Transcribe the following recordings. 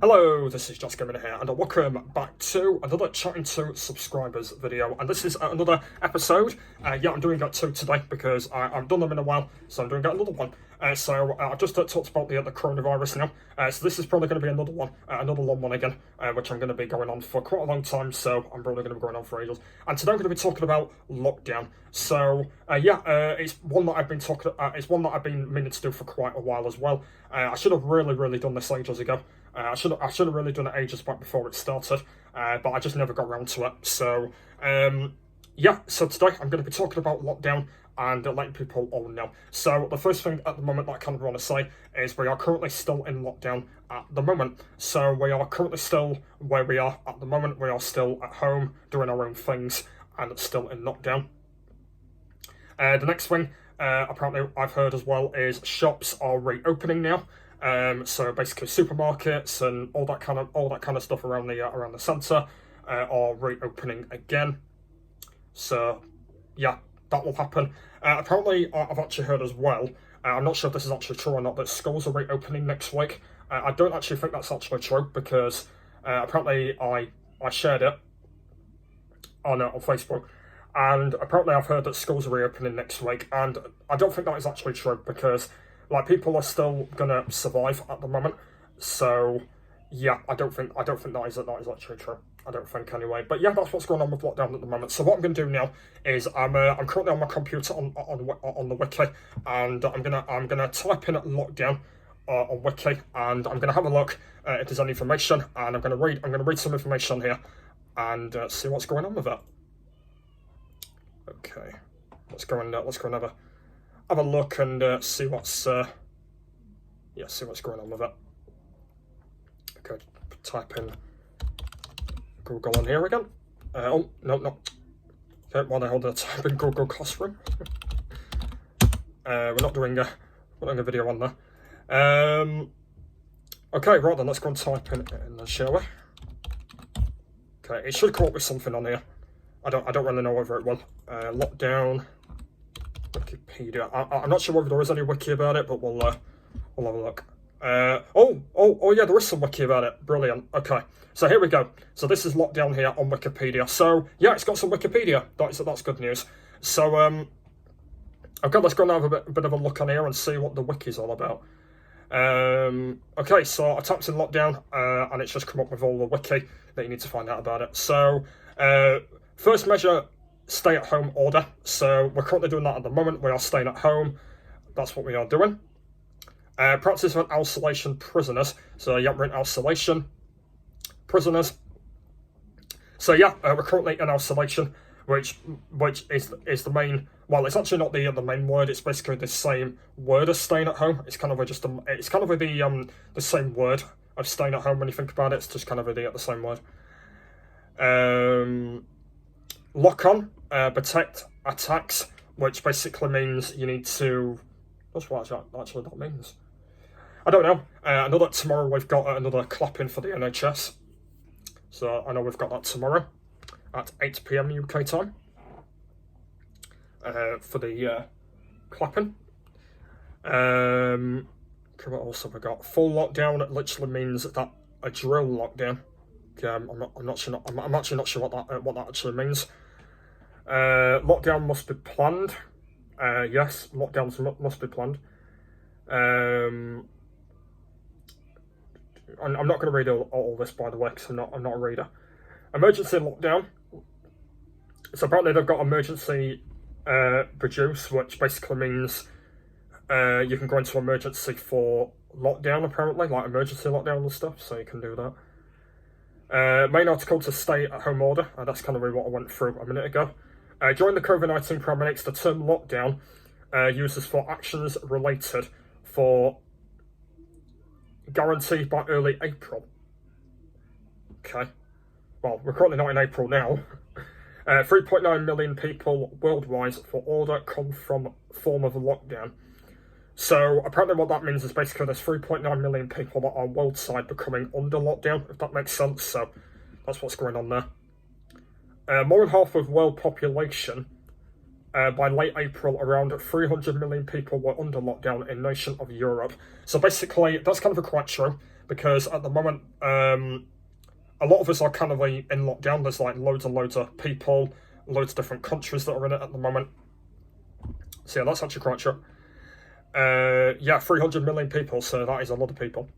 Hello, this is Just Gaming here, and welcome back to another Chatting to Subscribers video. And this is another episode. I'm doing that too today because I've done them in a while, so I'm doing another one. I've just talked about the coronavirus now. So this is probably going to be another one, another long one again, which I'm going to be going on for quite a long time. So I'm probably going to be going on for ages. And today I'm going to be talking about lockdown. It's one that I've been talking. It's one that I've been meaning to do for quite a while as well. I should have really done this ages ago. I should have really done it ages back before it started, but I just never got around to it. So today I'm going to be talking about lockdown and letting people all know. So the first thing at the moment that I kind of want to say is we are currently still in lockdown at the moment. So we are currently still where we are at the moment. We are still at home doing our own things and it's still in lockdown. The next thing apparently I've heard as well is shops are reopening now. So basically, supermarkets and all that kind of stuff around the centre are reopening again. So yeah, that will happen. Apparently, I've actually heard as well. I'm not sure if this is actually true or not, that schools are reopening next week. I don't actually think that's actually true because apparently I shared it on Facebook. And apparently I've heard that schools are reopening next week, and I don't think that is actually true because people are still gonna survive at the moment. So yeah, I don't think that is actually true. I don't think anyway. But yeah, that's what's going on with lockdown at the moment. So what I'm gonna do now is I'm currently on my computer on the wiki, and I'm gonna type in lockdown on wiki, and I'm gonna have a look if there's any information, and I'm gonna read some information here and see what's going on with it. Okay, let's go and have a look and see what's going on with it. Okay, type in Google on here again. Oh no. Okay, while I hold it, type in Google Classroom. We're not doing a video on there. Okay, right then, let's go and type in there, shall we? Okay, it should come up with something on here. I don't really know whether it will. Lockdown. Wikipedia. I'm not sure whether there is any wiki about it, but we'll have a look. Oh yeah, there is some wiki about it. Brilliant. Okay, so here we go. So this is lockdown here on Wikipedia. So yeah, it's got some Wikipedia. That's good news. So okay, let's go and have a bit of a look on here and see what the wiki's all about. Okay, so I typed in lockdown and it's just come up with all the wiki that you need to find out about it. So first measure, stay-at-home order. So we're currently doing that at the moment. We are staying at home. That's what we are doing. Practice of isolation prisoners. So yeah, we're in isolation prisoners. So yeah, we're currently in isolation, which is the main. Well, it's actually not the main word. It's basically the same word as staying at home. It's kind of the same word of staying at home when you think about it. It's just kind of the same word. Lock on, protect attacks, which basically means you need to. That's what actually that means. I don't know. I know that tomorrow we've got another clapping for the NHS. So I know we've got that tomorrow at 8 PM UK time for the clapping. What else have we got? Full lockdown. It literally means that a drill lockdown. Okay, I'm actually not sure what that actually means. Lockdown must be planned. Yes, lockdowns must be planned. I'm not going to read all this, by the way, because I'm not a reader. Emergency lockdown. So apparently they've got emergency produce, which basically means you can go into emergency for lockdown, apparently, like emergency lockdown and stuff, so you can do that. Main article to stay-at-home order. That's kind of really what I went through a minute ago. During the COVID-19 pandemic, the term lockdown uses for actions related for guaranteed by early April. Okay. Well, we're currently not in April now. 3.9 million people worldwide for order come from form of a lockdown. So apparently what that means is basically there's 3.9 million people that are worldwide becoming under lockdown, if that makes sense. So that's what's going on there. More than half of world population, by late April, around 300 million people were under lockdown in nation of Europe. So basically, that's kind of quite true. because at the moment, a lot of us are kind of like in lockdown. There's like loads and loads of people, loads of different countries that are in it at the moment. So yeah, that's actually quite true. Yeah, 300 million people, so that is a lot of people.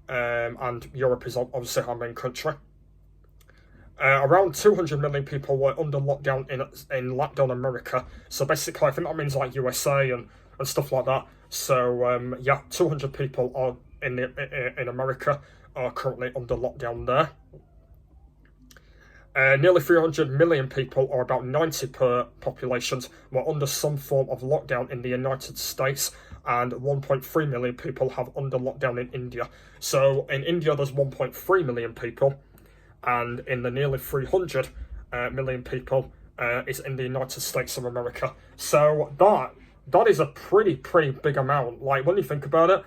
And Europe is obviously our main country. Around 200 million people were under lockdown in Latin America. So basically, I think that means like USA and stuff like that. So yeah, 200 people are in America are currently under lockdown there. Nearly 300 million people, or about 90 per population, were under some form of lockdown in the United States, and 1.3 million people have under lockdown in India. So in India, there's 1.3 million people, and in the nearly 300 million people is in the United States of America. So that is a pretty big amount. Like, when you think about it,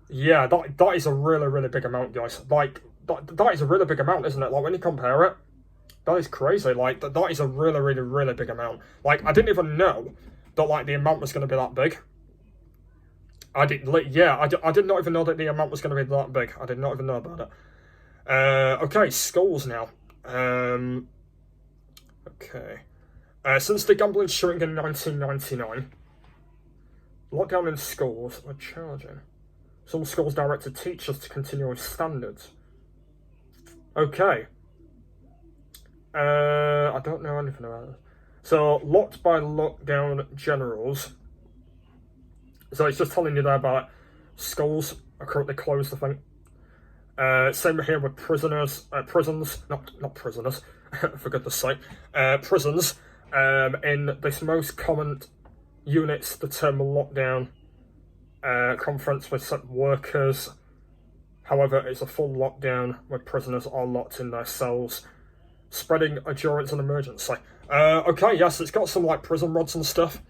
yeah, that is a really big amount, guys. Like, that is a really big amount, isn't it? Like, when you compare it, that is crazy. Like, that is a really big amount. Like, I didn't even know that, like, the amount was going to be that big. I did not even know that the amount was going to be that big. I did not even know about it. Okay, schools now. Okay. Since the gambling shooting in 1999, lockdown in schools are challenging. Some schools directed teachers to continue with standards. Okay. I don't know anything about this. So, locked by lockdown generals. So it's just telling you there about schools are currently closed, I think. Same here with prisons, not prisoners, for goodness sake, prisons. In this most common units, the term lockdown, conference with some workers. However, it's a full lockdown where prisoners are locked in their cells, spreading endurance and emergency. Okay, yes, it's got some like prison rods and stuff,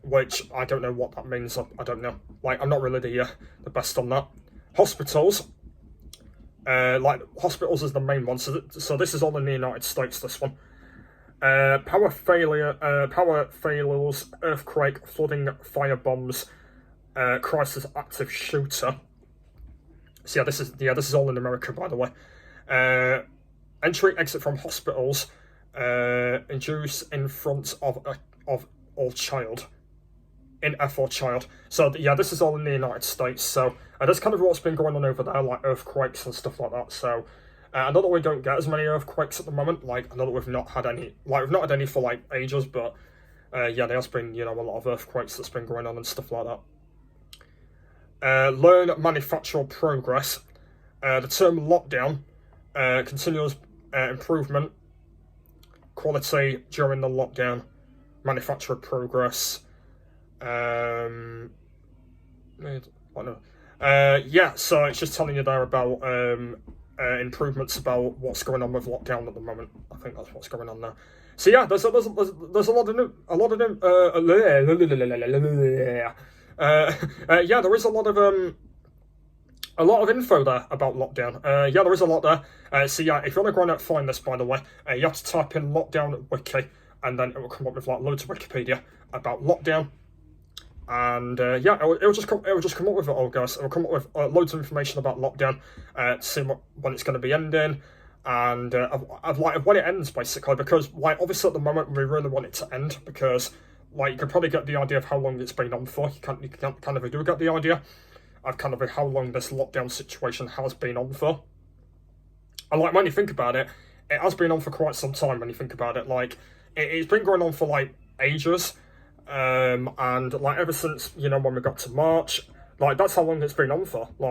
which I don't know what that means. I don't know. Like, I'm not really the best on that. Hospitals. Like, hospitals is the main one. So this is all in the United States, this one. Power failures, earthquake, flooding, fire bombs, crisis active shooter. So yeah, this is all in America, by the way. Entry, exit from hospitals, induce in front of all child. In F or child. So yeah, this is all in the United States. So that's kind of what's been going on over there, like earthquakes and stuff like that. So I know that we don't get as many earthquakes at the moment. Like, I know that we've not had any for like ages, but yeah, there's been, you know, a lot of earthquakes that's been going on and stuff like that. Learn manufacturer progress. The term lockdown, continuous improvement, quality during the lockdown, manufacturer progress. Yeah, so it's just telling you there about improvements about what's going on with lockdown at the moment. I think that's what's going on there. So yeah, there's a lot of yeah, there is a lot of info there about lockdown. Yeah, there is a lot there. So yeah, if you want to go and find this, by the way, you have to type in lockdown wiki, and then it will come up with like loads of Wikipedia about lockdown. And yeah, it will just come up with it all, guys. It will come up with loads of information about lockdown, to see when it's going to be ending, and like when it ends, basically. Because like obviously at the moment we really want it to end, because like you can probably get the idea of how long it's been on for. You can kind of do get the idea of kind of how long this lockdown situation has been on for. And like when you think about it, it has been on for quite some time. When you think about it, like it's been going on for like ages. And like ever since, you know, when we got to March, like that's how long it's been on for. Like,